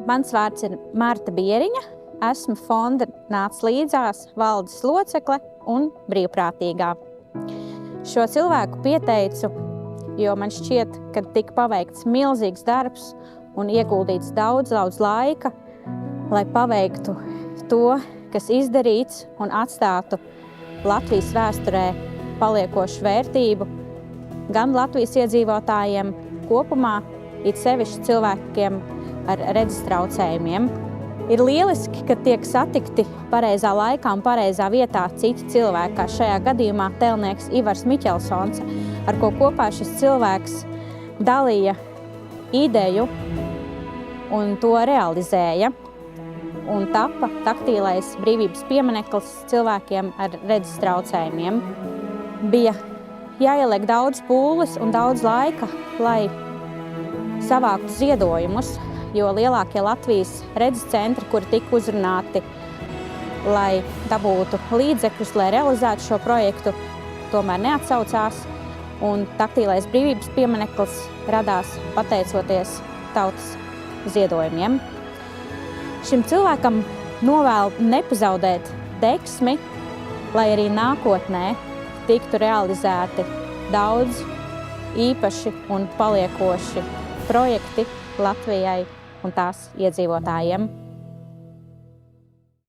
Mans vārds ir Marta Bieriņa. Esmu fonda Nāc līdzās valdes locekle un brīvprātīgā. Šo cilvēku pieteicu, jo man šķiet, ka tika paveikts milzīgs darbs un ieguldīts daudz laika, lai paveiktu to, kas izdarīts un atstātu Latvijas vēsturē paliekošu vērtību gan Latvijas iedzīvotājiem kopumā, it sevišķi cilvēkiem ar redzes traucējumiem. Ir lieliski, ka tiek satikti pareizā laikā un pareizā vietā citi cilvēki, kā šajā gadījumā tēlnieks Ivars Miķelsons, ar ko kopā šis cilvēks dalīja ideju un to realizēja. Un tapa taktīlais brīvības piemineklis cilvēkiem ar redzes traucējumiem. Bija jāieliek daudz pūles un daudz laika, lai savāktu ziedojumus, jo lielākie Latvijas redzes centri, kuri tika uzrunāti, lai dabūtu līdzekļus, lai realizētu šo projektu, tomēr neatsaucās. Un taktīlais brīvības piemineklis radās pateicoties tautas ziedojumiem. Šim cilvēkam novēlu nepazaudēt deksmi, lai arī nākotnē tiktu realizēti daudz īpaši un paliekoši projekti Latvijai un tās iedzīvotājiem.